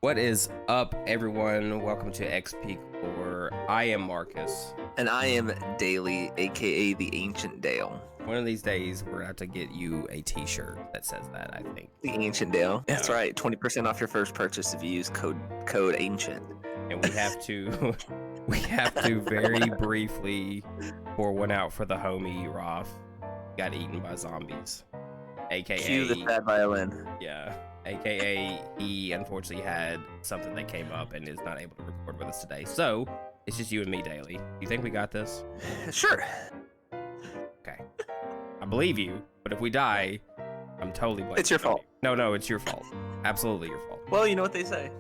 What is up, everyone? Welcome to XP Core. I am Marcus. And I am Daily, aka the Ancient Dale. One of these days, we're going to have to get you a t-shirt that says that, I think. The Ancient Dale. That's right. 20% off your first purchase if you use code Ancient. And we have to very briefly pour one out for the homie Roth. Got eaten by zombies. AKA Cue the sad violin. Yeah. AKA he unfortunately had something that came up and is not able to record with us today. So it's just you and me, Daily. You think we got this? Sure. Okay. I believe you, but if we die, I'm totally blaming It's your fault. you. No, it's your fault. Absolutely your fault. Well, you know what they say.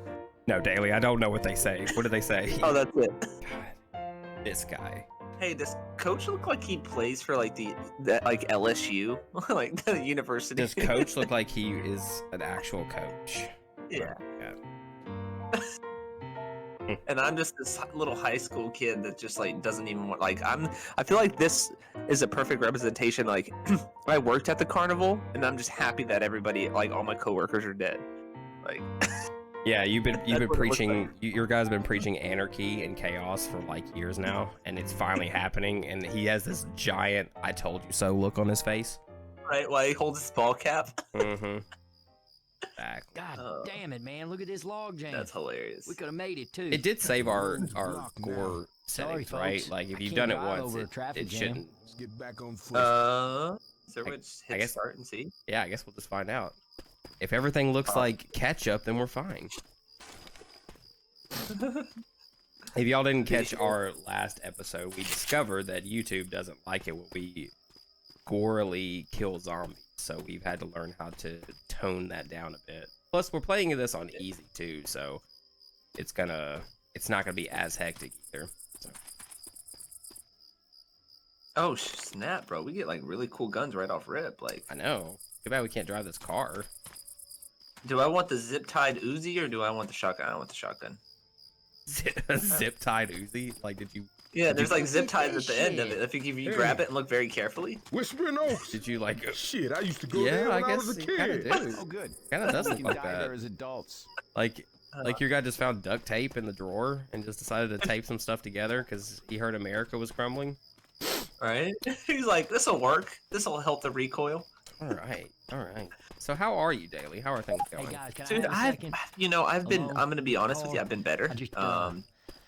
No, Daily, I don't know what they say. What do they say? Oh, that's it. God, this guy. Hey, does Coach look like he plays for like the LSU, like the university? Does Coach look like he is an actual coach? Yeah. Yeah. And I'm just this little high school kid that just like doesn't even want I feel like this is a perfect representation. Like I worked at the carnival and I'm just happy that everybody, like all my coworkers are dead. Like Yeah, you've been what it looks preaching. like. Your guys have been preaching anarchy and chaos for like years now, and it's finally happening. And he has this giant "I told you so" look on his face. Right, while he holds his ball cap. Mm-hmm. Back. God Oh. damn it, man. Look at this log jam. That's hilarious. We could have made it too. It did save our Lock gore Sorry, settings, right? folks. Like if I you've can't done it drive once, over a traffic it jam. shouldn't. Let's get back on foot. So we just I hit guess- start and see. Yeah, I guess we'll just find out. If everything looks like ketchup, then we're fine. If y'all didn't catch our last episode, we discovered that YouTube doesn't like it when we gorily kill zombies. So we've had to learn how to tone that down a bit. Plus, we're playing this on easy too, so it's not gonna be as hectic either. So. Oh snap, bro! We get like really cool guns right off rip. Like, I know. Too bad we can't drive this car. do I want the zip tied Uzi or do I want the shotgun? I want the shotgun. Zip tied Uzi? Like, did you Yeah, there's like Look zip at ties that at the end of shit. it. If you Hey. grab it and look very carefully. Whispering Oaks. did you like? Shit, I used to go Yeah, there I when I was guess a you kind of kid. do. Oh, good. Kind of does We look can like die there that. as adults. Like your guy just found duct tape in the drawer and just decided to tape some stuff together because he heard America was crumbling. Right? He's like, this will work. This will help the recoil. All right. So how are you, Daily? How are things Hey, going? guys, can Dude, I have a second? I've been. Hello? I'm gonna be honest with you. I've been better. I just,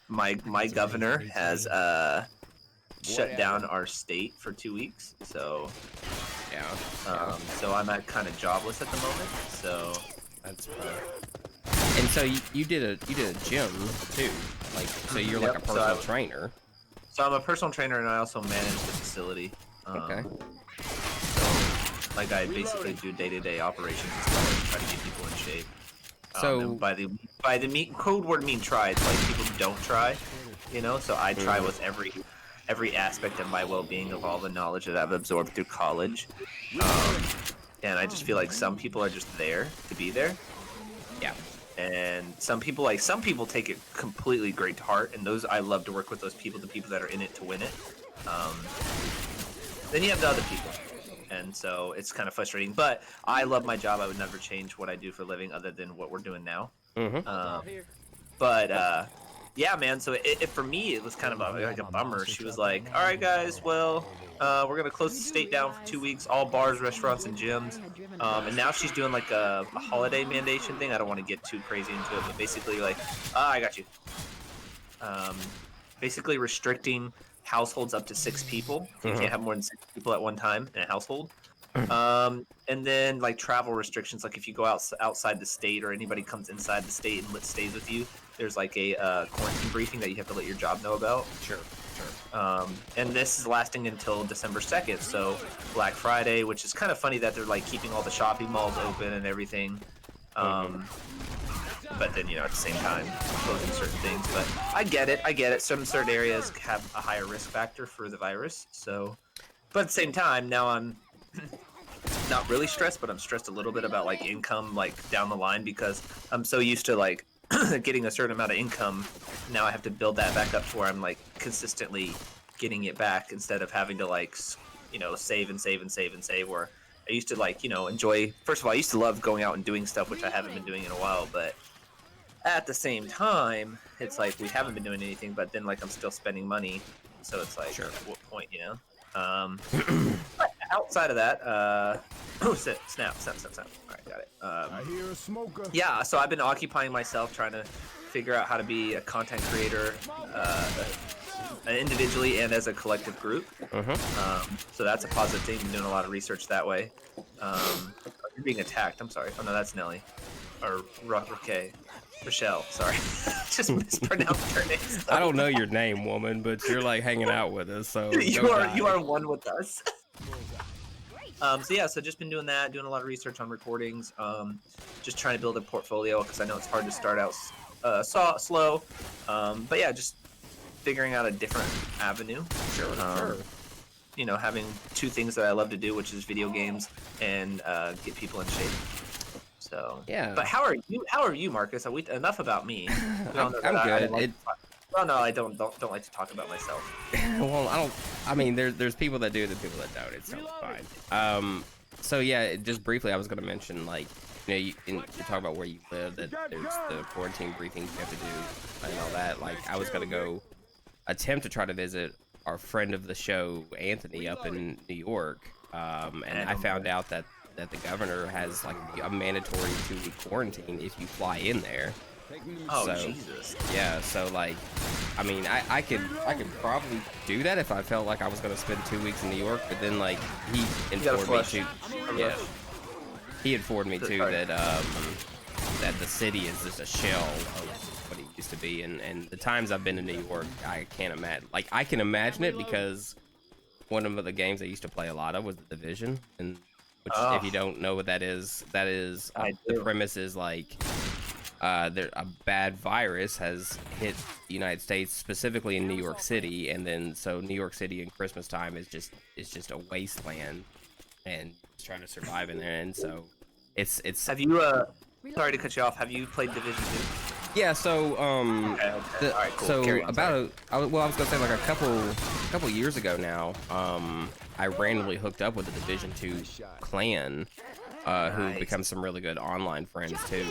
My governor has shut Whatever. down our state for 2 weeks. So Yeah, so I'm kind of jobless at the moment. So that's and so you did a gym too, like so you're like a Yep, so personal I- trainer. So I'm a personal trainer and I also manage the facility. Okay. So, like I basically do day-to-day operations and stuff and try to get people in shape. So- and by the code word mean try, it's like people who don't try, you know. So I try with every aspect of my well-being of all the knowledge that I've absorbed through college. And I just feel like some people are just there to be there. Yeah. And some people take it completely great to heart, and those I love to work with those people, the people that are in it to win it. Then you have the other people, and so it's kind of frustrating. But I love my job. I would never change what I do for a living, other than what we're doing now. Mm-hmm. Yeah, man. So it for me, it was kind of like a bummer. She was like, "All right, guys, well, we're gonna close the state down for 2 weeks, all bars, restaurants, and gyms." And now she's doing like a holiday mandation thing. I don't want to get too crazy into it, but basically, like, I got you. Basically restricting households up to 6 people. You can't have more than 6 people at one time in a household. And then like travel restrictions, like if you go outside the state or anybody comes inside the state and stays with you, there's like a quarantine briefing that you have to let your job know about. Sure. And this is lasting until December 2nd, so Black Friday, which is kind of funny that they're like keeping all the shopping malls open and everything. But then, at the same time, closing certain things. But I get it. Some certain areas have a higher risk factor for the virus. So, but at the same time, now I'm not really stressed, but I'm stressed a little bit about like income, like down the line, because I'm so used to like getting a certain amount of income. Now I have to build that back up to where I'm like consistently getting it back instead of having to like, save and save and save and save. Where I used to like, enjoy. First of all, I used to love going out and doing stuff, which I haven't been doing in a while. But at the same time, it's like we haven't been doing anything, but then like I'm still spending money, so it's like, at what point, you know? But outside of that, oh, snap. All right, got it. I hear a smoker. Yeah, so I've been occupying myself trying to figure out how to be a content creator, individually and as a collective group. So that's a positive thing. Been doing a lot of research that way. You're being attacked. I'm sorry. Oh no, that's Nelly, or Rochelle. Sorry, just mispronounced her name. I don't know your name, woman, but you're like hanging out with us, so you go are die. you are one with us. So yeah, so just been doing that, doing a lot of research on recordings, just trying to build a portfolio because I know it's hard to start out slow. But yeah, just figuring out a different avenue. Sure. You know, having two things that I love to do, which is video games and get people in shape. So Yeah. But how are you, Marcus? Enough about me. I'm good. Well, no, I don't like to talk about myself. Well, I mean, there's people that do and people that don't. It's totally fine. So yeah, just briefly, I was gonna mention, like, you talk about where you live, that there's the quarantine briefings you have to do and all that. Like, I was gonna go attempt to try to visit our friend of the show, Anthony, up in New York, and I found out that the governor has like a mandatory 2-week quarantine if you fly in there. Oh, so, Jesus. Yeah, so like, I mean, I could probably do that if I felt like I was gonna spend 2 weeks in New York, but then like he informed me too. Yeah, he informed me too that that the city is just a shell of what it used to be, and the times I've been in New York, I can't imagine. Like, I can imagine it because one of the games I used to play a lot of was The Division, and which, if you don't know what that is the premise is like, a bad virus has hit the United States, specifically in New York City, and then so New York City in Christmas time is just a wasteland, and just trying to survive in there. And so it's. Have you sorry to cut you off. Have you played Division 2? Yeah. So Okay. All right, cool. So Carry on, I was gonna say, like, a couple years ago now, I randomly hooked up with the Division 2 clan. Who become some really good online friends too.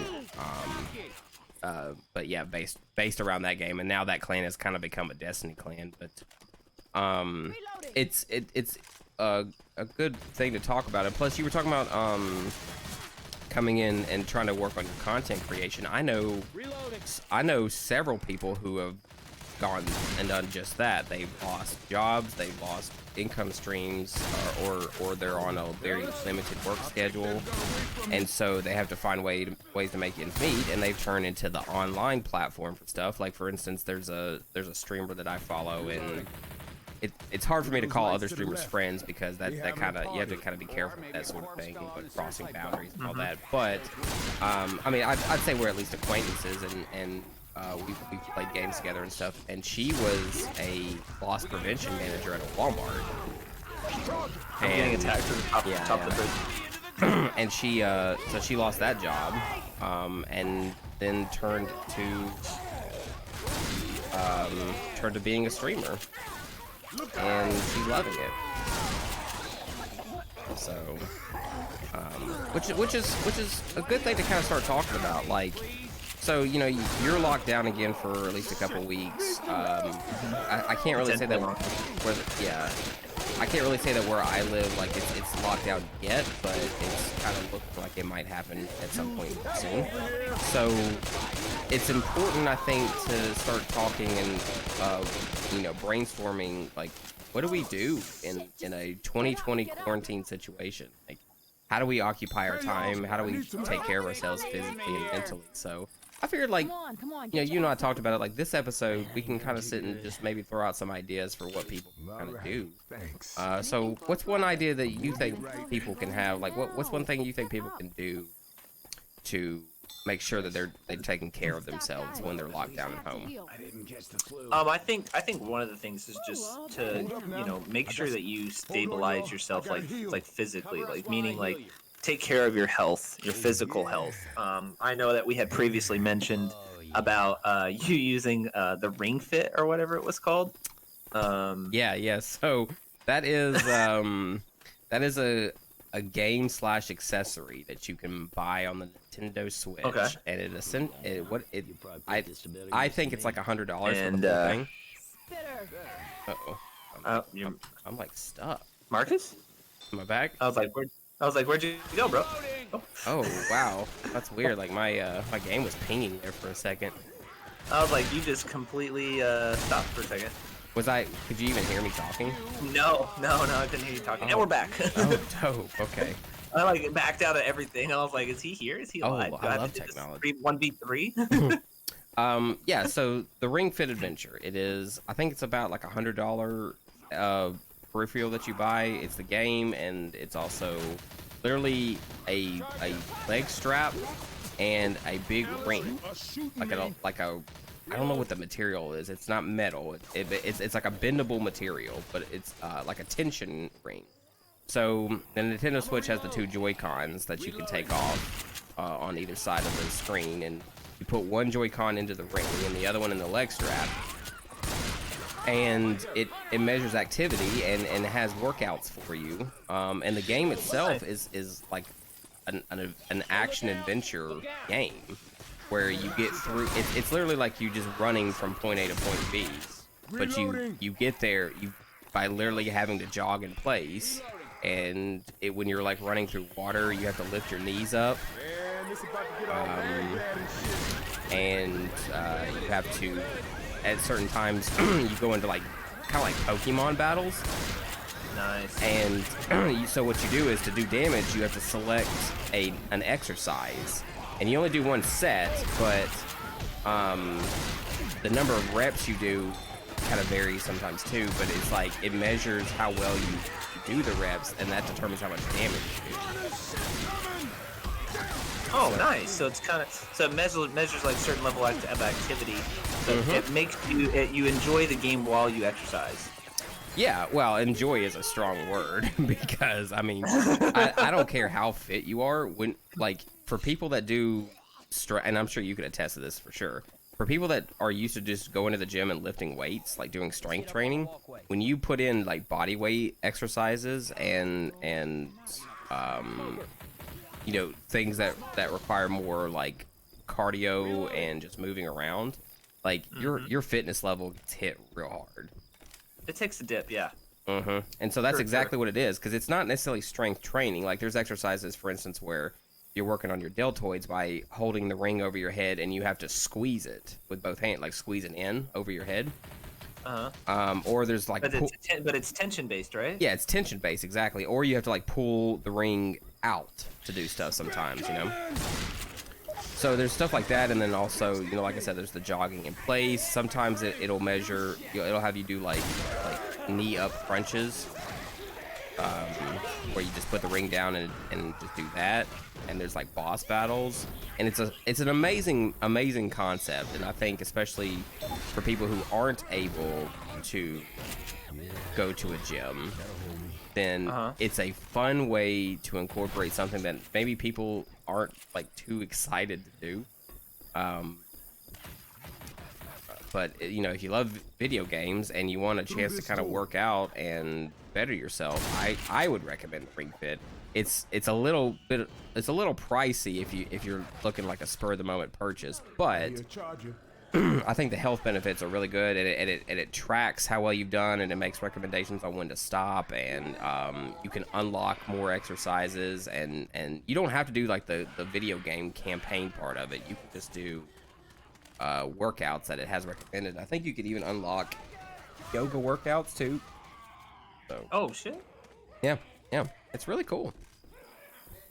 But yeah, based around that game, and now that clan has kind of become a Destiny clan. But it's a good thing to talk about. And plus, you were talking about coming in and trying to work on your content creation. I know several people who have gone and done just that. They've lost jobs, they've lost income streams, or they're on a very limited work schedule, and so they have to find ways to make ends meet, and they've turned into the online platform for stuff. Like, for instance, there's a streamer that I follow, and it's hard for me to call other streamers friends because that kind of, you have to kind of be careful with that sort of thing, but crossing boundaries and all that. But I mean, I'd say we're at least acquaintances, and we've played games together and stuff. And she was a loss prevention manager at a Walmart. I'm getting attacked to the top of the bridge. And she so she lost that job, and then turned to being a streamer, and she's loving it. So, which is a good thing to kind of start talking about, like. So, you know, you're locked down again for at least a couple weeks. I can't really say that I can't really say that where I live, like, it's locked down yet, but it's kind of looking like it might happen at some point soon. So it's important, I think, to start talking and brainstorming, like, what do we do in a 2020 quarantine situation? Like, how do we occupy our time? How do we take care of ourselves physically and mentally? So I figured, like, you and I talked about it, like, this episode, we can kind of sit and just maybe throw out some ideas for what people can kind of do. So what's one idea that you think people can have? Like, what's one thing you think people can do to make sure that they're taking care of themselves when they're locked down at home? I think one of the things is just to make sure that you stabilize yourself, like physically, like, meaning, like, take care of your health, your physical health. I know that we had previously mentioned about you using the Ring Fit or whatever it was called. Yeah. So that is a game slash accessory that you can buy on the Nintendo Switch, Okay. and I think it's like $100 for And, the whole thing. you're I'm like stuck. Marcus? Am I back? I was like, where'd you go, bro? Oh. Oh wow, that's weird. Like my game was pinging there for a second. I was like, you just completely stopped for a second. Could you even hear me talking? No, I couldn't hear you talking. And we're back. Oh, dope. Okay. I like backed out of everything. I was like, is he here? Is he alive? I love technology. 1v3? Yeah. So the Ring Fit Adventure. It is. I think it's about like $100 peripheral that you buy. It's the game, and it's also literally a leg strap and a big ring, like a I don't know what the material is. It's not metal. It's like a bendable material, but it's like a tension ring. So the Nintendo Switch has the 2 Joy-Cons that you can take off on either side of the screen, and you put one Joy-Con into the ring and the other one in the leg strap, and it measures activity and has workouts for you. And the game itself is like an action adventure game, where you get through. It's literally like you just running from point A to point B, but you get there by literally having to jog in place. And when you're like running through water, you have to lift your knees up, and you have to, at certain times, you go into like kind of like Pokemon battles. Nice. And so what you do is, to do damage, you have to select an exercise. And you only do one set, but the number of reps you do kind of varies sometimes too. But it's like it measures how well you do the reps, and that determines how much damage you do. Oh, nice. So it's kind of it measures like certain level of activity. So it makes you enjoy the game while you exercise. Yeah, well, enjoy is a strong word because I mean, I don't care how fit you are. When like for people that do, and I'm sure you could attest to this for sure. For people that are used to just going to the gym and lifting weights, like doing strength training, when you put in like body weight exercises and you know, things that require more like cardio and just moving around, like your fitness level gets hit real hard. It takes a dip, yeah. And so that's For exactly sure. what it is, because it's not necessarily strength training. Like there's exercises, for instance, where you're working on your deltoids by holding the ring over your head, and you have to squeeze it with both hands, like squeeze it in over your head. Or there's like, but it's tension based, right? yeah, it's tension based, exactly. Or you have to like pull the ring out to do stuff sometimes, you know. So there's stuff like that, and then also, you know, like I said, there's the jogging in place. Sometimes it'll measure, you know, it'll have you do like knee up crunches, where you just put the ring down and just do that. And there's like boss battles, and it's an amazing concept. And I think especially for people who aren't able to go to a gym, then it's a fun way to incorporate something that maybe people aren't like too excited to do. But you know, if you love video games and you want a chance to kind of work out and better yourself, I would recommend Ring Fit. It's a little pricey if you're looking like a spur of the moment purchase, but I think the health benefits are really good, and it tracks how well you've done, and it makes recommendations on when to stop, and you can unlock more exercises, and you don't have to do like the video game campaign part of it. You can just do workouts that it has recommended. I think you could even unlock yoga workouts too. So Oh shit. yeah, it's really cool.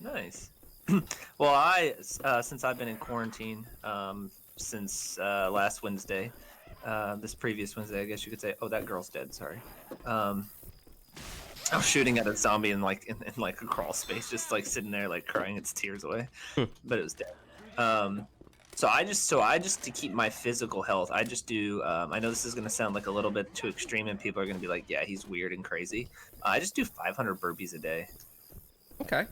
Nice. Well, I since I've been in quarantine since last Wednesday, this previous Wednesday, I guess you could say. Oh, that girl's dead. Sorry. I was shooting at a zombie in like a crawl space, just like sitting there like crying its tears away, but it was dead. So I just to keep my physical health, I just do. I know this is gonna sound like a little bit too extreme, and people are gonna be like, "Yeah, he's weird and crazy." I just do 500 burpees a day. Okay.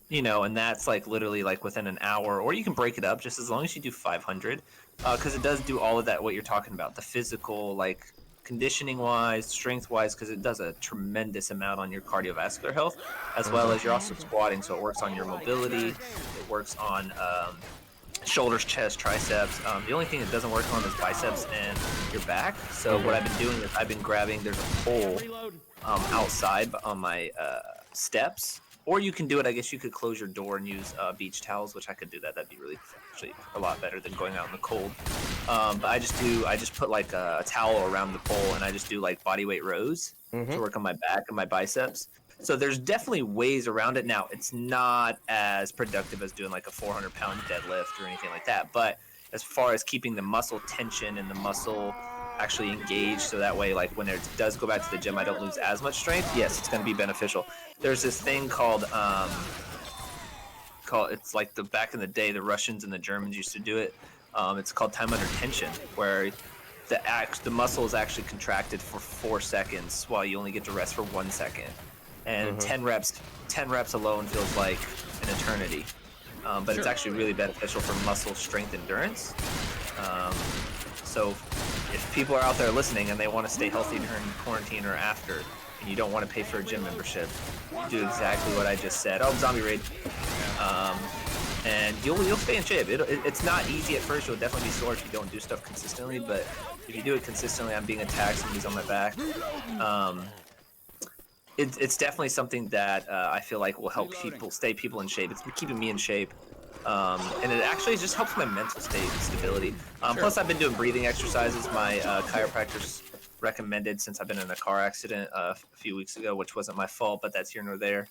You know, and that's like literally like within an hour, or you can break it up just as long as you do 500, because it does do all of that what you're talking about, the physical like conditioning wise, strength wise, because it does a tremendous amount on your cardiovascular health, as well as you're also squatting, so it works on your mobility, it works on shoulders, chest, triceps. The only thing it doesn't work on is biceps and your back. So what I've been doing is I've been grabbing, there's a pole outside on my steps, or you can do it, I guess you could close your door and use beach towels, which I could do that. That'd be really actually a lot better than going out in the cold. But I just put like a towel around the pole, and I just do like body weight rows to work on my back and my biceps. So there's definitely ways around it. Now, it's not as productive as doing like a 400-pound deadlift or anything like that. But as far as keeping the muscle tension and the muscle actually engaged, so that way, like when it does go back to the gym, I don't lose as much strength. Yes, it's going to be beneficial. There's this thing called it's like back in the day, the Russians and the Germans used to do it. It's called time under tension, where the muscle is actually contracted for 4 seconds while you only get to rest for 1 second. And 10 reps alone feels like an eternity. But it's actually really beneficial for muscle strength endurance. So if people are out there listening and they want to stay healthy during quarantine or after, and you don't want to pay for a gym membership, do exactly what I just said. Oh, zombie raid. And you'll stay in shape. It's not easy at first. You'll definitely be sore if you don't do stuff consistently. But if you do it consistently, I'm being attacked, somebody's on my back. It's definitely something that I feel like will help stay people in shape. It's keeping me in shape. And it actually just helps my mental stability. Plus, I've been doing breathing exercises. My chiropractor's recommended, since I've been in a car accident a few weeks ago, which wasn't my fault, but that's here nor there.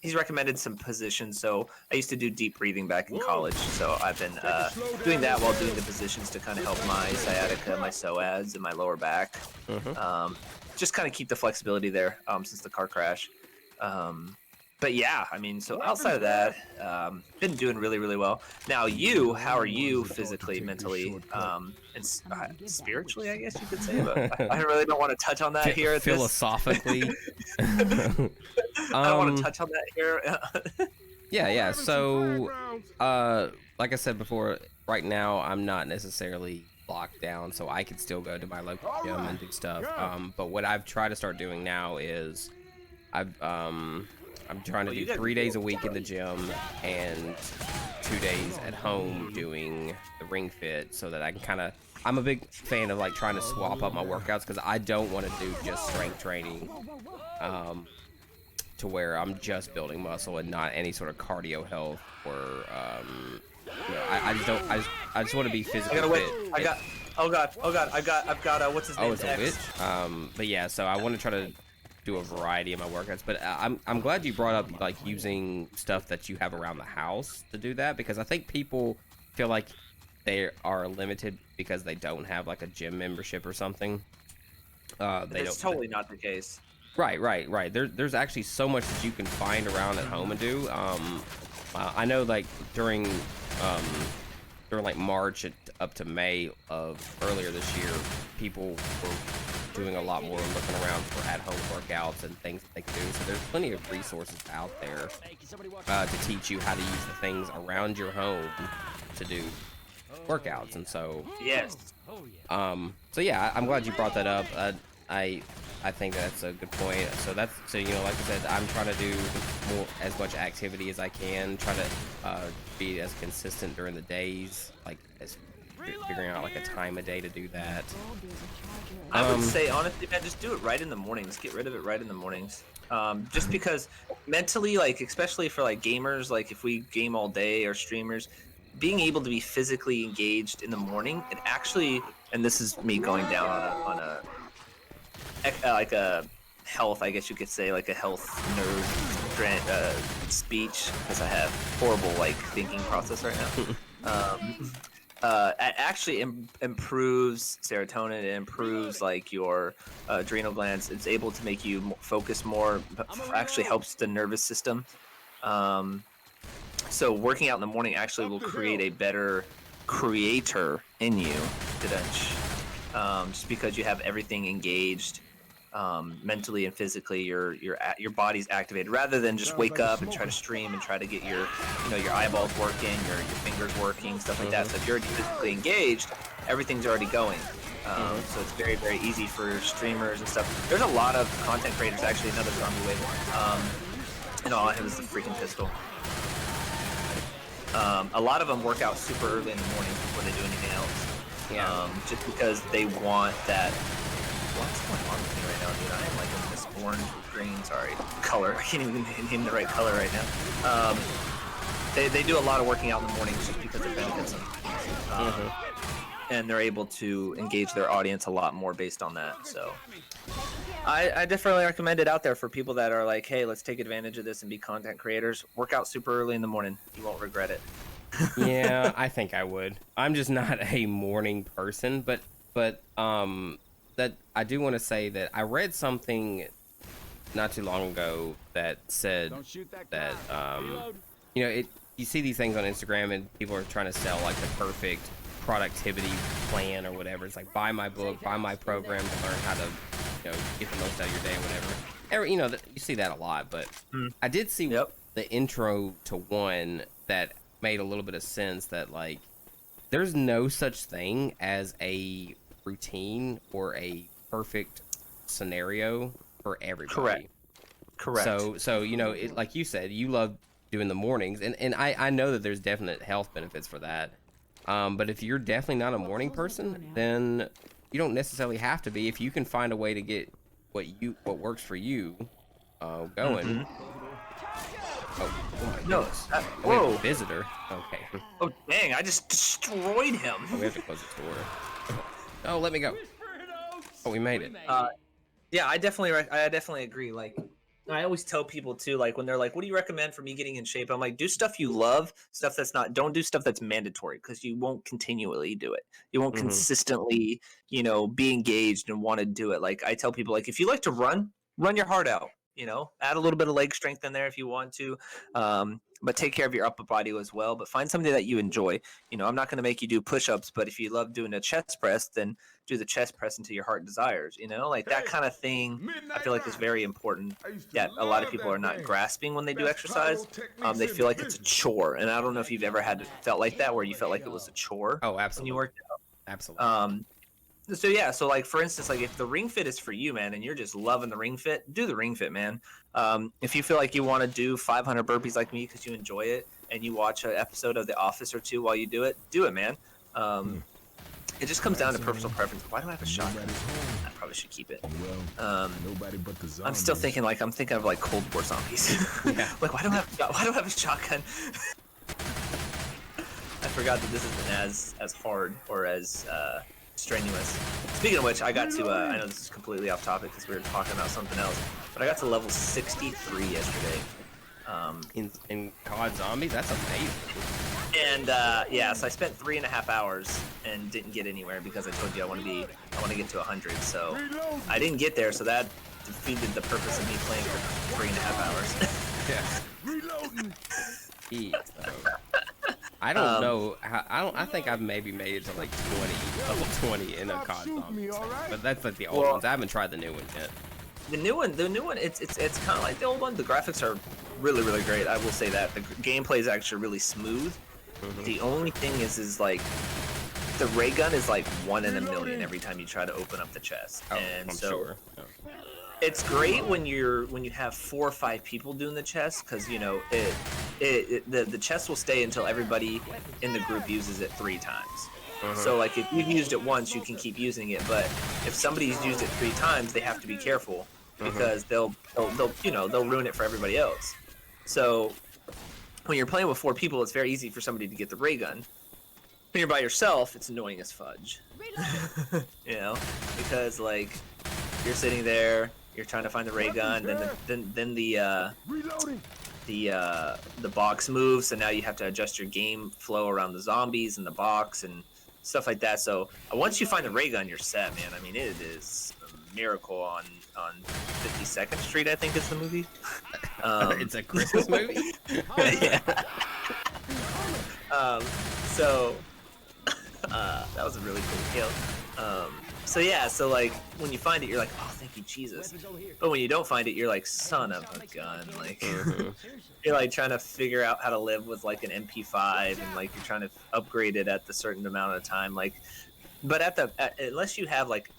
He's recommended some positions. So I used to do deep breathing back in college. So I've been doing that while doing the positions to kind of help my sciatica, my psoas, and my lower back. Just kind of keep the flexibility there since the car crash. But yeah, I mean, so outside of that, been doing really, really well. Now, how are you physically, mentally, and spiritually, I guess you could say, but I really don't want to touch on that here. Philosophically. I don't want to touch on that here. Yeah. So, like I said before, right now I'm not necessarily locked down, so I can still go to my local gym and do stuff. But what I've tried to start doing now is I'm trying to do 3 days a week in the gym and 2 days at home doing the Ring Fit, so that I can I'm a big fan of like trying to swap up my workouts, because I don't want to do just strength training to where I'm just building muscle and not any sort of cardio health or I just want to be physically fit. I've got what's his name? Oh, it's a witch. But yeah, so I want to try to do a variety of my workouts, but I'm glad you brought up like using stuff that you have around the house to do that, because I think people feel like they are limited because they don't have like a gym membership or something. It's totally not the case. Right. There's actually so much that you can find around at home and do. I know like during like March up to May of earlier this year, people were doing a lot more looking around for at-home workouts and things that they can do. So there's plenty of resources out there to teach you how to use the things around your home to do workouts. And so yes. So yeah, I'm glad you brought that up. I think that's a good point. So you know, like I said, I'm trying to do as much activity as I can, try to be as consistent during the days, like as figuring out like a time of day to do that. I would say honestly, man, just do it right in the mornings. Get rid of it right in the mornings. Just because mentally, like especially for like gamers, like if we game all day or streamers, being able to be physically engaged in the morning, it actually, and this is me going down on a like a health, I guess you could say, like a health nerd speech, because I have horrible like thinking process right now. It actually improves serotonin. It improves like your adrenal glands. It's able to make you focus more. Actually helps the nervous system. So working out in the morning actually will create a better creator in you. Just because you have everything engaged. Mentally and physically, your body's activated, rather than just wake up and try to stream and try to get your eyeballs working, your fingers working, stuff like that. So if you're already physically engaged, everything's already going. So it's very, very easy for streamers and stuff. There's a lot of content creators, actually, another zombie wave. And all I have is the freaking pistol. A lot of them work out super early in the morning before they do anything else. Yeah. Just because they want that. What's going on with me right now, dude? I am like in this orange, green, sorry, color. I can't even name the right color right now. They do a lot of working out in the mornings just because it benefits them. And they're able to engage their audience a lot more based on that. So I definitely recommend it out there for people that are like, hey, let's take advantage of this and be content creators. Work out super early in the morning. You won't regret it. Yeah, I think I would. I'm just not a morning person, but that I do want to say that I read something not too long ago that said that you know, you see these things on Instagram and people are trying to sell like the perfect productivity plan or whatever. It's like, buy my book, buy my program to learn how to, you know, get the most out of your day or whatever. You know, you see that a lot, but I did see the intro to one that made a little bit of sense, that like there's no such thing as a routine or a perfect scenario for everybody. Correct. So you know, it, like you said, you love doing the mornings, and I know that there's definite health benefits for that. But if you're definitely not a morning person, then you don't necessarily have to be. If you can find a way to get what works for you going. Oh my goodness. Whoa. Visitor. Okay. Oh, dang, I just destroyed him. Oh, we have to close this door. Oh, let me go. Oh, we made it. Yeah, I definitely agree. Like, I always tell people too, like when they're like, what do you recommend for me getting in shape? I'm like, do stuff you love, stuff that's not, don't do stuff that's mandatory, because you won't continually do it. You won't consistently, you know, be engaged and want to do it. Like I tell people, like, if you like to run your heart out, you know, add a little bit of leg strength in there if you want to. But take care of your upper body as well. But find something that you enjoy. You know, I'm not going to make you do push-ups, but if you love doing a chest press, then do the chest press until your heart desires. You know, like that kind of thing. I feel like is very important. That a lot of people are not grasping when they do exercise. They feel like it's a chore, and I don't know if you've ever felt like that, where you felt like it was a chore. Oh, absolutely. When you worked out. Absolutely. So yeah, so like for instance, like if the ring fit is for you, man, and you're just loving the ring fit, do the ring fit, man. If you feel like you want to do 500 burpees like me because you enjoy it, and you watch an episode of The Office or two while you do it, man. It just comes down to personal preference. Why do I have a shotgun? I probably should keep it. Nobody but the zombies. I'm still thinking like of like Cold War zombies. Yeah. Like why do I have a shotgun? I forgot that this isn't as hard or as strenuous. Speaking of which, I got to, I know this is completely off topic because we were talking about something else, but I got to level 63 yesterday. In COD Zombie, that's amazing. And yeah, so I spent 3.5 hours and didn't get anywhere because I told you I want to get to 100. So I didn't get there, so that defeated the purpose of me playing for 3.5 hours. Yeah. I don't know how, I think I've maybe made it to like 20, level 20 in a COD Zombie, but that's like the old ones. I haven't tried the new one yet. The new one, it's kind of like the old one. The graphics are really, really great. I will say that the gameplay is actually really smooth. The only thing is like the ray gun is like 1 in a million every time you try to open up the chest. Oh, and I'm so sure. Oh. It's great when you have 4 or 5 people doing the chest, because you know the chest will stay until everybody in the group uses it 3 times. So like if you've used it once, you can keep using it, but if somebody's used it 3 times, they have to be careful because they'll ruin it for everybody else. So when you're playing with 4 people, it's very easy for somebody to get the ray gun. When you're by yourself, it's annoying as fudge. You know, because like you're sitting there, you're trying to find the ray gun, then the box moves, so now you have to adjust your game flow around the zombies and the box and stuff like that. So once you find the ray gun, you're set, man. I mean, it is a miracle on 52nd Street, I think is the movie. It's a Christmas movie. Yeah. So that was a really cool kill. So yeah, so like when you find it, you're like, oh, thank you, Jesus. But when you don't find it, you're like, son of a gun. Like you're like trying to figure out how to live with like an MP5, and like you're trying to upgrade it at the certain amount of time. Like But unless you have like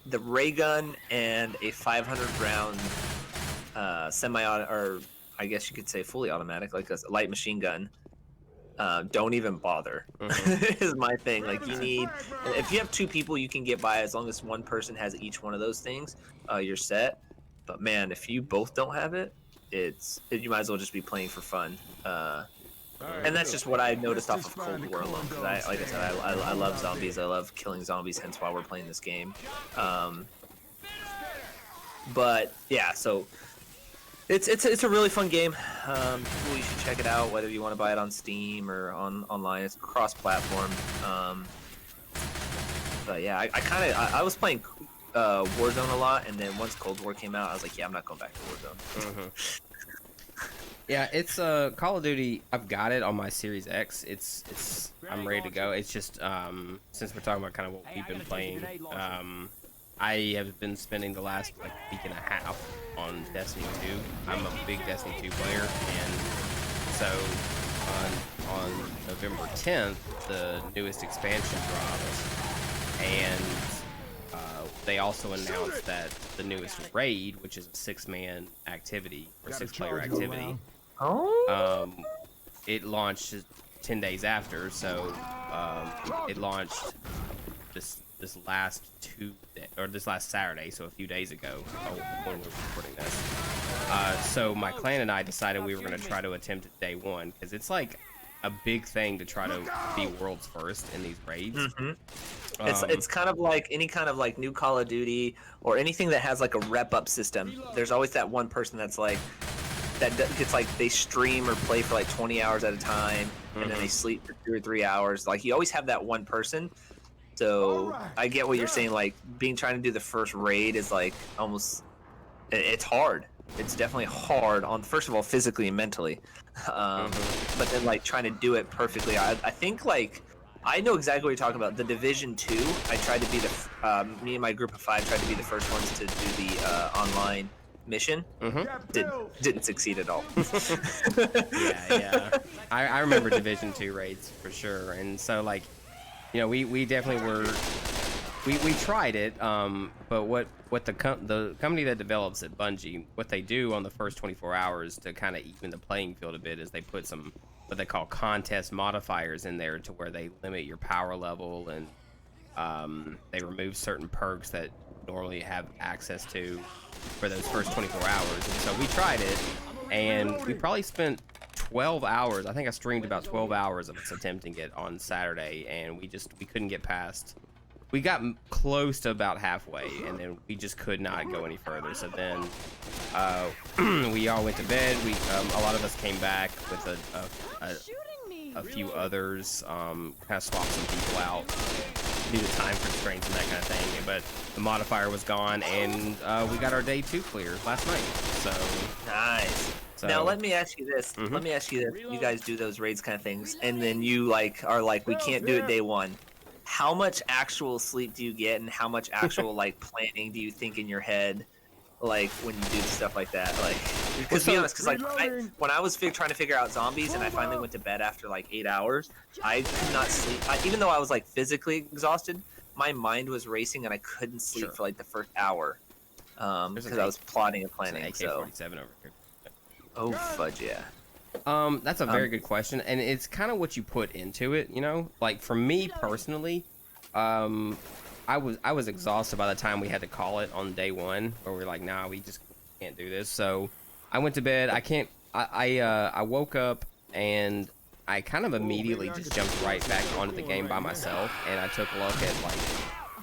the ray gun and a 500 round semi-auto, or I guess you could say fully automatic, like a light machine gun, don't even bother. Is my thing. Like you need, if you have 2 people, you can get by as long as one person has each one of those things. You're set. But man, if you both don't have it, you might as well just be playing for fun. And that's just what I noticed off of Cold War alone. Because like I said, I love zombies. I love killing zombies. Hence why we're playing this game. But yeah, so it's a really fun game. You should check it out, whether you want to buy it on Steam or online. It's cross-platform. But yeah, I was playing Warzone a lot, and then once Cold War came out, I was like, yeah, I'm not going back to Warzone. Yeah, it's Call of Duty. I've got it on my Series X. It's I'm ready to go. It's just since we're talking about kind of what we've been playing, I have been spending the last like week and a half on Destiny 2. I'm a big Destiny 2 player, and so on November 10th, the newest expansion dropped, and they also announced that the newest raid, which is a 6-man activity or 6-player activity, it launched 10 days after. So it launched this last Saturday, so a few days ago when we're recording this. So my clan and I decided we were going to try to attempt it day one, because it's like a big thing to try to be world's first in these raids. It's kind of like any kind of like new Call of Duty or anything that has like a rep up system. There's always that one person that's like that gets like they stream or play for like 20 hours at a time, and then they sleep for 2 or 3 hours. Like you always have that one person. So I get what you're saying. Like trying to do the first raid is like almost, it's hard. It's definitely hard on, first of all, physically and mentally. But then like trying to do it perfectly. I think like, I know exactly what you're talking about. The Division 2, I tried to be me and my group of 5 tried to be the first ones to do the online mission. Didn't succeed at all. Yeah. I remember Division 2 raids for sure. And so like, you know, we definitely were, we tried it, but what the company that develops it, Bungie, what they do on the first 24 hours to kind of even the playing field a bit is they put some what they call contest modifiers in there, to where they limit your power level, and they remove certain perks that normally have access to for those first 24 hours. And so we tried it, and we probably spent 12 hours. I think I streamed about 12 hours of us attempting it on Saturday, and we couldn't get past. We got close to about halfway, and then we just could not go any further. So then we all went to bed. A lot of us came back with a few others, kind of swapped some people out due to time constraints and that kind of thing. But the modifier was gone, and we got our day 2 clear last night. So nice. So, now let me ask you this. Let me ask you this. You guys do those raids kind of things, and then you are like, we can't do it day 1. How much actual sleep do you get, and how much actual like planning do you think in your head, like when you do stuff like that? Like, because to be honest, because like when I was trying to figure out zombies, and I finally went to bed after like 8 hours, I could not sleep. Even though I was like physically exhausted, my mind was racing, and I couldn't sleep for like the first hour, because I was plotting and planning. AK-47 over here. Oh fudge yeah. That's a very good question, and it's kind of what you put into it, you know. Like for me personally, I was exhausted by the time we had to call it on day 1, where we were like, nah, we just can't do this. So I went to bed. I woke up, and I kind of immediately just jumped right back onto the game by myself, and I took a look at like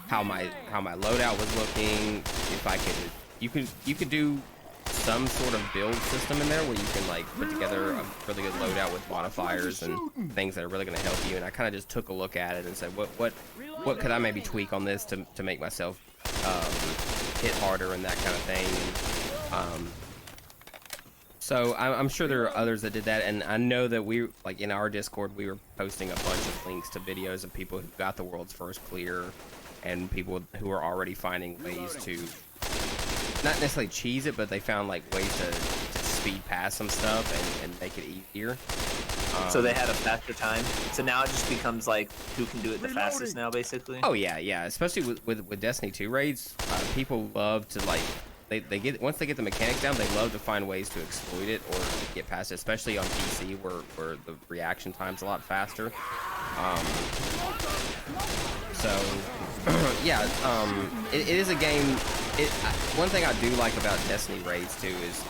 how my loadout was looking. If I could, you could do some sort of build system in there where you can like put together a really good loadout with modifiers and things that are really going to help you. And I kind of just took a look at it and said, what could I maybe tweak on this to make myself hit harder and that kind of thing. So I'm sure there are others that did that, and I know that we, like in our Discord, we were posting a bunch of links to videos of people who got the world's first clear, and people who are already finding ways to not necessarily cheese it, but they found like ways to speed past some stuff and make it easier. So they had a faster time. So now it just becomes like who can do it the fastest now, basically. Oh yeah, yeah. Especially with Destiny 2 raids, people love to like they get once they get the mechanics down, they love to find ways to exploit it or get past it, especially on PC where the reaction time's a lot faster. So yeah, it is a game. One thing I do like about Destiny raids too is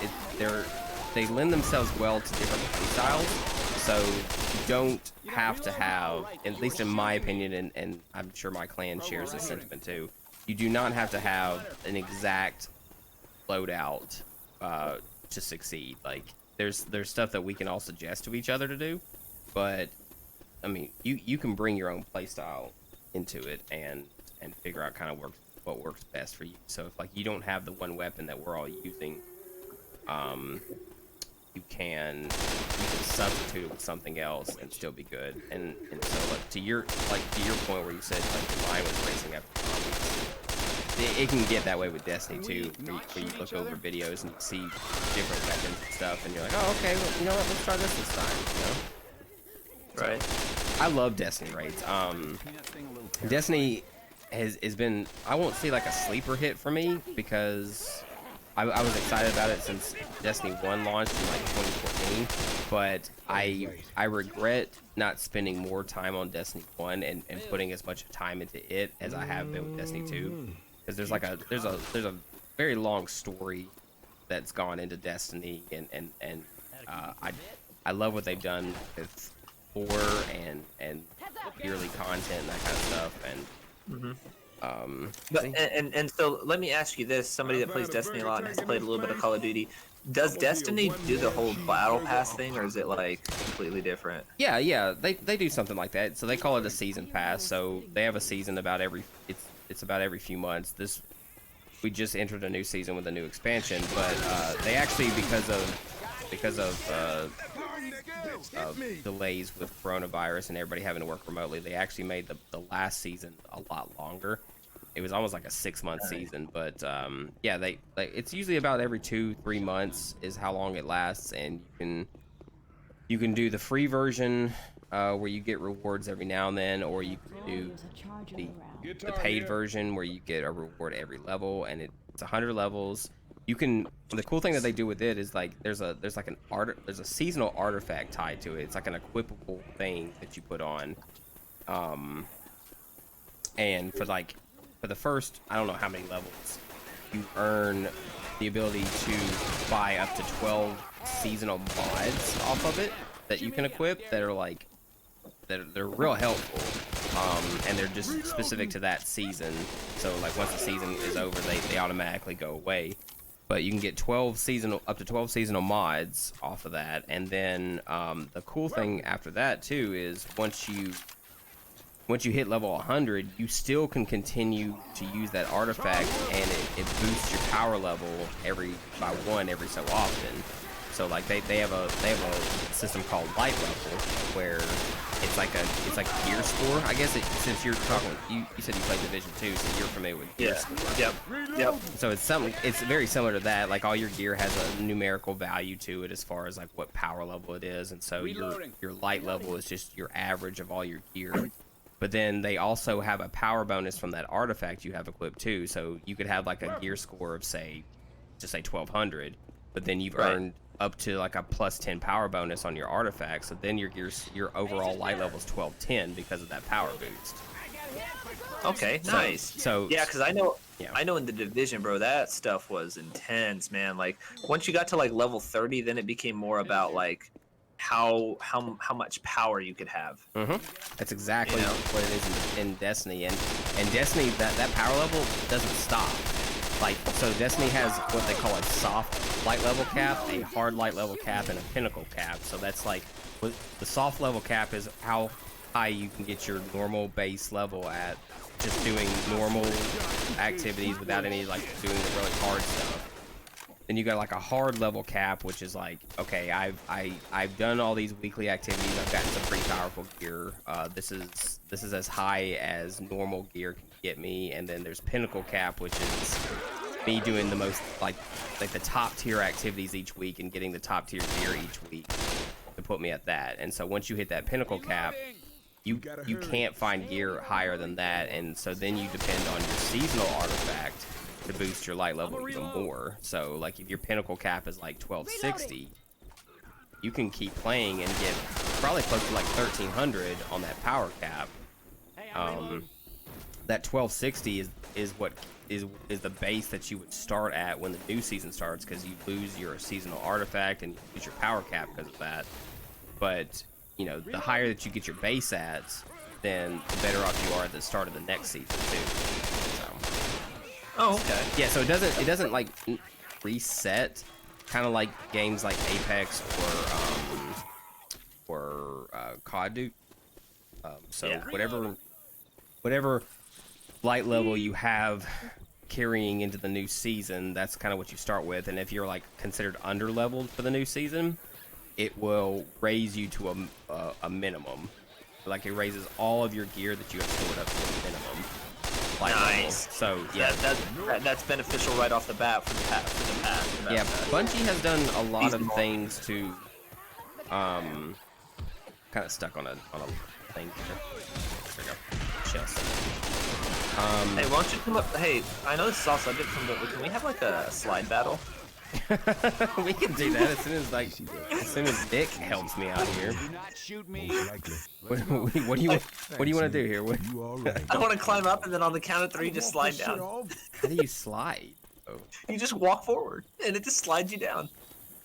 they lend themselves well to different playstyles. So you don't have to have, at least in my opinion, and I'm sure my clan shares this sentiment too, you do not have to have an exact loadout to succeed. Like there's stuff that we can all suggest to each other to do, but I mean you can bring your own playstyle into it and figure out kind of what works best for you. So if like you don't have the one weapon that we're all using, you can substitute it with something else and still be good. And so like to your point where you said like the line was racing after zombies, it can get that way with Destiny 2, where you look over videos and you see different weapons and stuff, and you're like, oh okay, well, you know what, let's try this time, you know? Right. So, I love Destiny raids. Destiny has been, I won't say like a sleeper hit for me, because I was excited about it since Destiny 1 launched in like 2014, but I regret not spending more time on Destiny 1 and putting as much time into it as I have been with Destiny 2, because there's a very long story that's gone into Destiny, and I love what they've done with lore and yearly content and that kind of stuff, and But and so let me ask you this: somebody that plays Destiny a lot and has played a little bit of Call of Duty, does Destiny do the whole battle pass thing, or is it like completely different? Yeah, they do something like that. So they call it a season pass. So they have a season about it's about every few months. We just entered a new season with a new expansion, but they actually because of delays with coronavirus and everybody having to work remotely, they actually made the last season a lot longer. It was almost like a 6-month season, but yeah, it's usually about every 2-3 months is how long it lasts, and you can do the free version where you get rewards every now and then, or you can do the paid version where you get a reward every level, and it's 100 levels. You can. The cool thing that they do with it is like there's a seasonal artifact tied to it. It's like an equipable thing that you put on, and for the first, I don't know how many levels, you earn the ability to buy up to 12 seasonal mods off of it that you can equip that are like they're real helpful, and they're just specific to that season. So like once the season is over, they automatically go away. But you can get up to 12 seasonal mods off of that, and then the cool thing after that too is once you hit level 100, you still can continue to use that artifact, and it boosts your power level by 1 every so often. So like they have a system called light level where it's like a gear score. I guess since you're talking, you said you played Division 2, so you're familiar with gear score. Yep. So it's very similar to that. Like all your gear has a numerical value to it as far as like what power level it is, and so your light level is just your average of all your gear. But then they also have a power bonus from that artifact you have equipped too. So you could have like a gear score of just say 1200, but then you've earned up to like a plus 10 power bonus on your artifact. So then your overall light level is 1210 because of that power boost. Okay, nice. So yeah, because I know in the Division, bro, that stuff was intense, man. Like once you got to like level 30, then it became more about like how much power you could have. That's exactly what it is in Destiny, and Destiny that power level doesn't stop. Like so, Destiny has what they call a soft light level cap, a hard light level cap, and a pinnacle cap. So that's like the soft level cap is how high you can get your normal base level at just doing normal activities without any like doing the really hard stuff. Then you got like a hard level cap, which is like, okay, I've done all these weekly activities. I've gotten some pretty powerful gear. This is as high as normal gear can get me. And then there's pinnacle cap, which is me doing the most like the top tier activities each week and getting the top tier gear each week. to put me at that. And so once you hit that pinnacle cap, you can't find gear higher than that, and so then you depend on your seasonal artifact to boost your light level even more. So like if your pinnacle cap is like 1260, you can keep playing and get probably close to like 1300 on that power cap. That 1260 is what is the base that you would start at when the new season starts, because you lose your seasonal artifact and you lose your power cap because of that. But you know, the higher that you get your base at, then the better off you are at the start of the next season too. So. Oh, okay. Yeah, so it doesn't like reset, kind of like games like Apex or COD do. So Yeah. whatever light level you have carrying into the new season, that's kind of what you start with. And if you're like considered under leveled for the new season, it will raise you to a minimum. Like it raises all of your gear that you have stored up to a minimum. Nice. So yeah, that's beneficial right off the bat for the path. Yeah, Bungie has done a lot of things to kind of stuck on a thing here. There we go. Chest. Hey, why don't you come up? Hey, I know this is all subject from, but can we have like a slide battle? We can do that as soon as Nick helps me out here. Do not shoot me. What do you want to do here? What, You all right? I want to climb up and then on the count of 3 just slide down. how do you slide? Oh. You just walk forward and it just slides you down.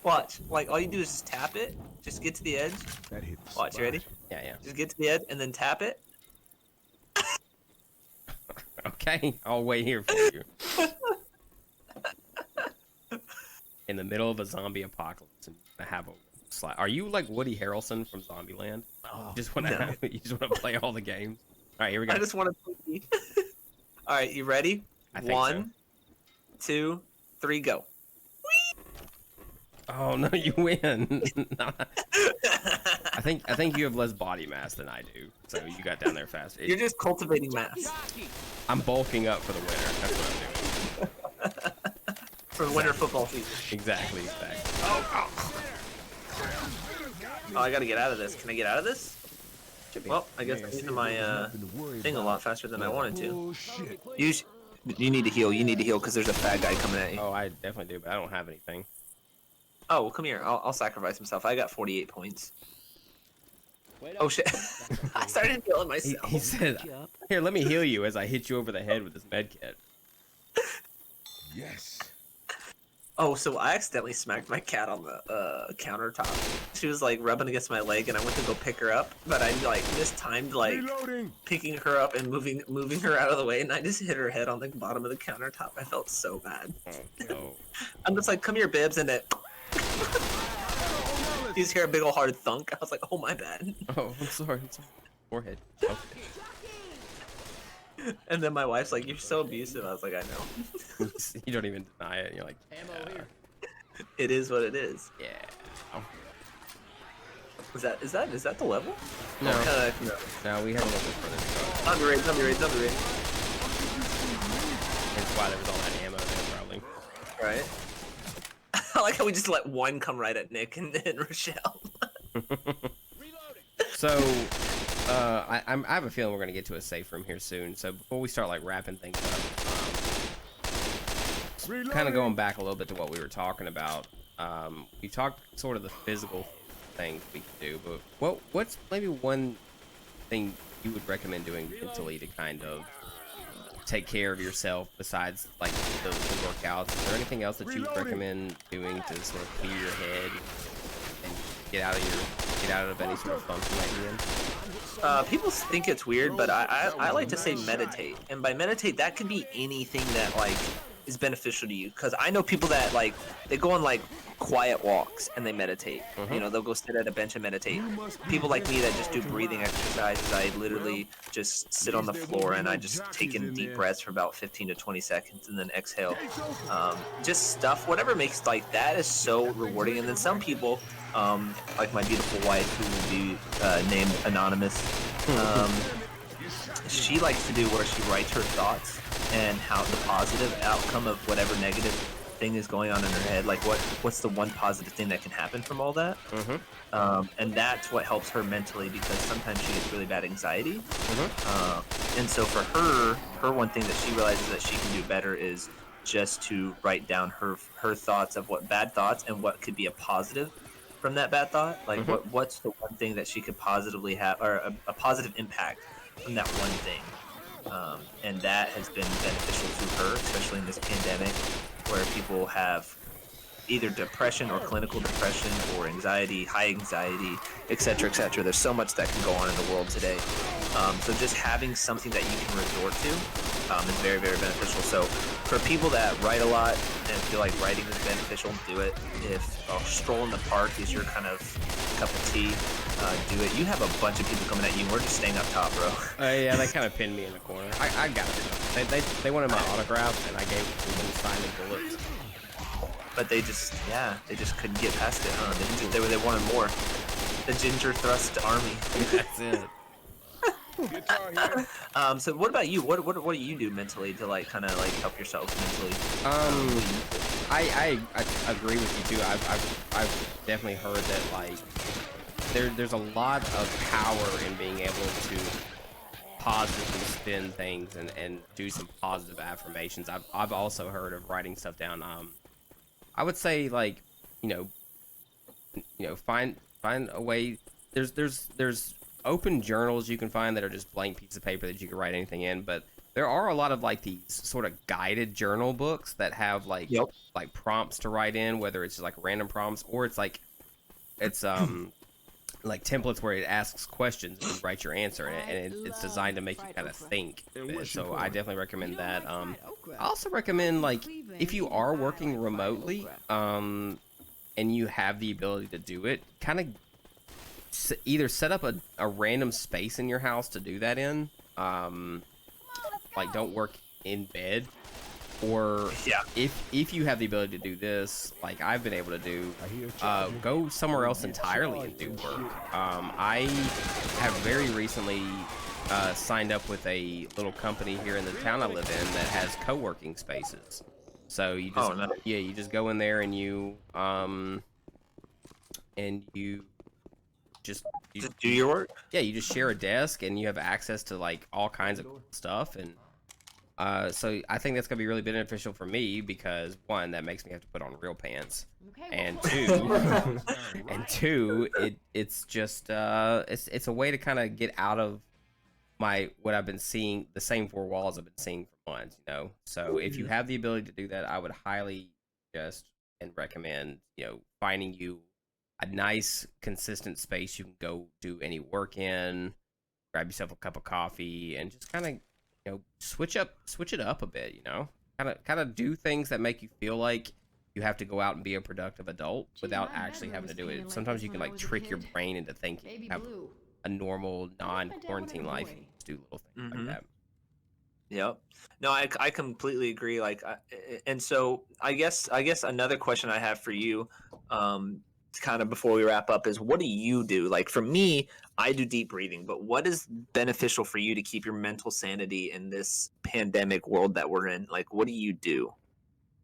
Watch. Like all you do is just tap it. Just get to the edge. That hit the Watch. You ready? Yeah. Just get to the edge and then tap it. Okay, I'll wait here for you. In the middle of a zombie apocalypse, and have a slide. Are you like Woody Harrelson from Zombieland? Oh, You just want to play all the games. All right, here we go. I just want to. All right, you ready? I think 1, 2, 3, go. Oh no, you win. I think you have less body mass than I do, so you got down there fast. You're just cultivating mass I'm bulking up for the winter. That's what I'm doing. for winter football season. Exactly. Oh, I gotta get out of this. Can I get out of this? Well, I guess I'm using my thing a lot faster than I wanted to. You need to heal. You need to heal because there's a fat guy coming at you. Oh, I definitely do, but I don't have anything. Oh, well, come here. I'll sacrifice himself. I got 48 points. Oh shit! I started healing myself. He said, "Here, let me heal you," as I hit you over the head with this med kit. Yes. Oh, so I accidentally smacked my cat on the countertop. She was like rubbing against my leg, and I went to go pick her up, but I like mistimed like Reloading. picking her up and moving her out of the way, and I just hit her head on the bottom of the countertop. I felt so bad. Oh no! I'm just like, "Come here, Bibs," and it. You just hear a big old hard thunk. I was like, "Oh my bad." Oh, I'm sorry. Forehead. Okay. And then my wife's like, "You're so abusive." I was like, "I know." You don't even deny it. You're like, It is what it is. yeah. Oh. Is that the level? No. No. No, we have a little bit further. Zombie raid. That's why there was all that ammo there, probably. Right. I like how we just let one come right at Nick and Rochelle. So, I have a feeling we're gonna get to a safe room here soon. So before we start like wrapping things up, kind of going back a little bit to what we were talking about. We talked sort of the physical things we can do, but what's maybe one thing you would recommend doing mentally to kind of take care of yourself besides like the workouts? Is there anything else that you would recommend doing to sort of clear your head and get out of any sort of funk you might be in? People think it's weird, but I like to say meditate, and by meditate that could be anything that like is beneficial to you. Because I know people that like they go on like quiet walks and they meditate. You know, they'll go sit at a bench and meditate. People like me that just do breathing exercises. I literally just sit on the floor and I just take in deep breaths for about 15 to 20 seconds and then exhale. Just stuff, whatever makes like that is so rewarding. And then some people, like my beautiful wife, who will be named Anonymous, she likes to do where she writes her thoughts and how the positive outcome of whatever negative thing is going on in her head. Like, what's the one positive thing that can happen from all that? And that's what helps her mentally, because sometimes she gets really bad anxiety. And so for her one thing that she realizes that she can do better is just to write down her thoughts of what bad thoughts and what could be a positive from that bad thought. Like what's the one thing that she could positively have, or a positive impact from that one thing. And that has been beneficial to her, especially in this pandemic, where people have either depression or clinical depression or anxiety, high anxiety, etc., etc. There's so much that can go on in the world today. So just having something that you can resort to is very, very beneficial. So for people that write a lot and feel like writing is beneficial, do it. If a stroll in the park is your kind of cup of tea, do it. You have a bunch of people coming at you. We're just staying up top, bro. Yeah, they kind of pinned me in the corner. I got it. They wanted my autograph, and I gave it to them signed in bullets. But they just couldn't get past it, huh? They wanted more. The ginger thrust army. That's it. So what about you? What do you do mentally to like kind of like help yourself mentally? I agree with you too. I've definitely heard that like there's a lot of power in being able to positively spin things and do some positive affirmations. I've also heard of writing stuff down. I would say like you know find a way. There's open journals you can find that are just blank pieces of paper that you can write anything in, but there are a lot of like these sort of guided journal books that have like like prompts to write in, whether it's just like random prompts or it's like like templates where it asks questions and you write your answer, and it's designed to make you kind of think. So I definitely recommend that. I also recommend like if you are working remotely and you have the ability to do it, kind of either set up a random space in your house to do that in. Like don't work in bed, or if you have the ability to do this, like I've been able to do, go somewhere else entirely and do work. I have very recently signed up with a little company here in the town I live in that has co-working spaces. So you just you just go in there and you just do your work. Yeah, you just share a desk and you have access to like all kinds of cool stuff. And so I think that's gonna be really beneficial for me because one, that makes me have to put on real pants, and two, it's just it's a way to kind of get out of what I've been seeing, the same four walls I've been seeing for months, you know. So if you have the ability to do that, I would highly suggest and recommend, finding you a nice consistent space you can go do any work in, grab yourself a cup of coffee, and just kind of switch it up a bit, kind of do things that make you feel like you have to go out and be a productive adult without actually having to do it. Sometimes you can like trick your brain into thinking you have a normal non-quarantine life, and just do little things like that. Yep. No, I completely agree. Like, and so I guess another question I have for you, kind of before we wrap up, is what do you do? Like for me, I do deep breathing, but what is beneficial for you to keep your mental sanity in this pandemic world that we're in? Like, what do you do?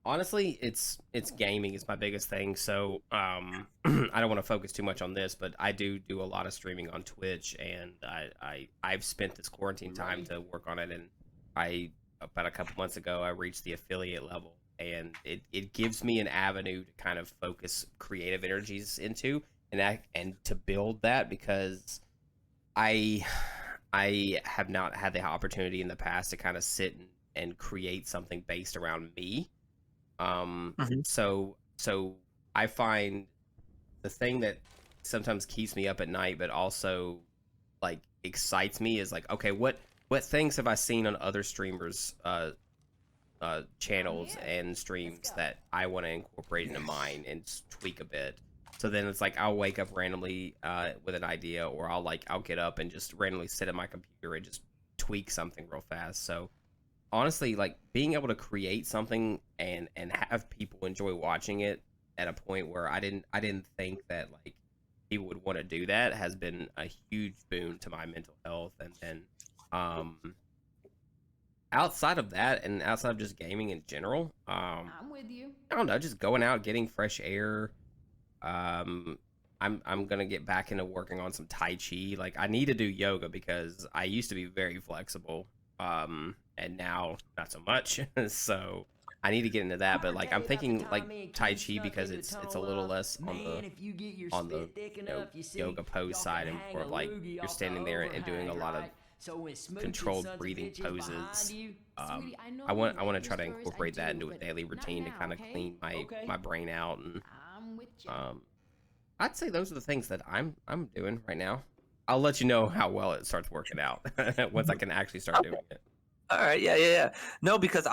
Honestly, it's gaming is my biggest thing. So I don't want to focus too much on this, but I do a lot of streaming on Twitch, and I've spent this quarantine time to work on it, and about a couple months ago I reached the affiliate level, and it gives me an avenue to kind of focus creative energies into and to build that, because I have not had the opportunity in the past to kind of sit and create something based around me. So I find the thing that sometimes keeps me up at night, but also like excites me, is like, okay, what things have I seen on other streamers' channels and streams that I want to incorporate into mine and tweak a bit. So then it's like I'll wake up randomly with an idea, or I'll get up and just randomly sit at my computer and just tweak something real fast. So honestly, like being able to create something and have people enjoy watching it at a point where I didn't think that like people would want to do that has been a huge boon to my mental health. And then outside of that, and outside of just gaming in general, I'm with you. I don't know, just going out, getting fresh air. I'm gonna get back into working on some Tai Chi. Like, I need to do yoga because I used to be very flexible, and now not so much. So I need to get into that. But like, I'm thinking like Tai Chi because it's a little less on the yoga pose side, and more of like you're standing there and doing a lot of controlled breathing poses. I want to try to incorporate that into a daily routine to kind of clean my brain out, and I'd say those are the things that I'm doing right now. I'll let you know how well it starts working out once I can actually start doing it. All right, yeah. No, because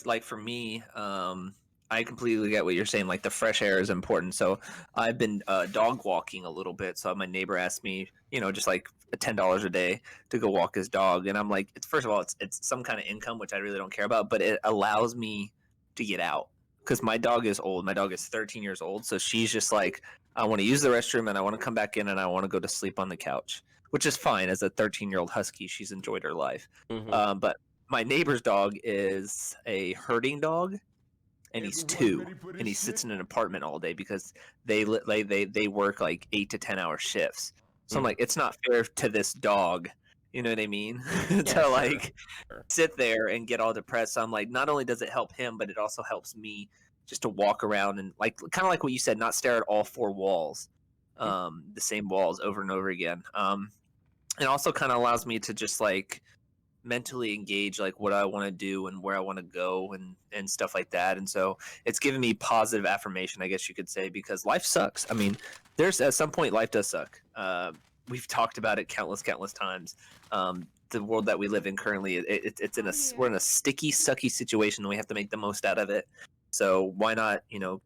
like for me, I completely get what you're saying. Like, the fresh air is important. So I've been dog walking a little bit. So my neighbor asked me, just like $10 a day to go walk his dog, and I'm like, first of all, it's some kind of income, which I really don't care about, but it allows me to get out because my dog is old. My dog is 13 years old, so she's just like, I want to use the restroom and I want to come back in and I want to go to sleep on the couch, which is fine. As a 13-year-old husky, she's enjoyed her life. But my neighbor's dog is a herding dog, and he's 2, and he sits in an apartment all day because they work like 8 to 10 hour shifts. So I'm like, it's not fair to this dog, you know what I mean? To like sit there and get all depressed. So I'm like, not only does it help him, but it also helps me just to walk around and like kind of like what you said, not stare at all 4 walls, the same walls over and over again. It also kind of allows me to just like mentally engage like what I want to do and where I want to go and stuff like that. And so it's given me positive affirmation, I guess you could say, because life sucks. I mean, there's at some point life does suck. We've talked about it countless times. The world that we live in currently, it's in we're in a sticky, sucky situation, and we have to make the most out of it. So why not,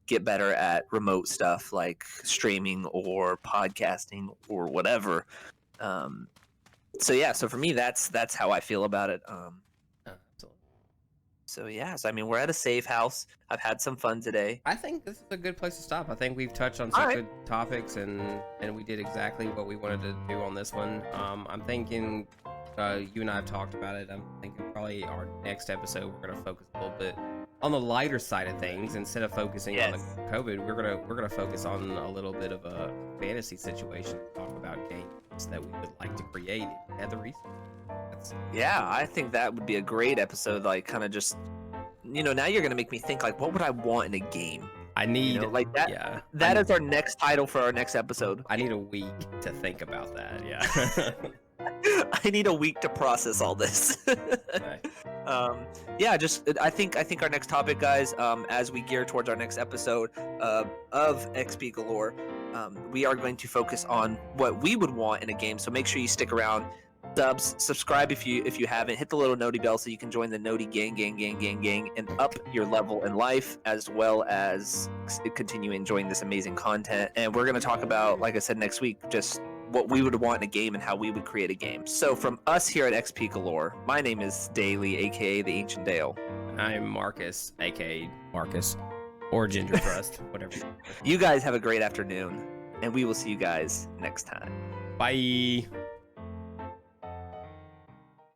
get better at remote stuff like streaming or podcasting or whatever. So for me, that's how I feel about it. So I mean, we're at a safe house. I've had some fun today. I think this is a good place to stop. I think we've touched on some good topics, and we did exactly what we wanted to do on this one. I'm thinking you and I have talked about it. I'm thinking probably our next episode we're gonna focus a little bit on the lighter side of things instead of focusing on the COVID. We're gonna focus on a little bit of a fantasy situation and talk about games that we would like to create if we had the resources. Yeah, I think that would be a great episode. Like, kind of just, now you're gonna make me think like, what would I want in a game? I need like that. Yeah, that is our next title for our next episode. I need a week to think about that. Yeah. I need a week to process all this. Okay. I think our next topic, guys, as we gear towards our next episode of XP Galore, we are going to focus on what we would want in a game. So make sure you stick around. Subscribe if you haven't. Hit the little noti bell so you can join the noti gang, and up your level in life, as well as continue enjoying this amazing content. And we're going to talk about, like I said, next week, just what we would want in a game and how we would create a game. So from us here at XP Galore, my name is Daly, aka the Ancient Dale. I'm Marcus, aka Marcus, or Ginger Crust, whatever. You guys have a great afternoon, and we will see you guys next time. Bye.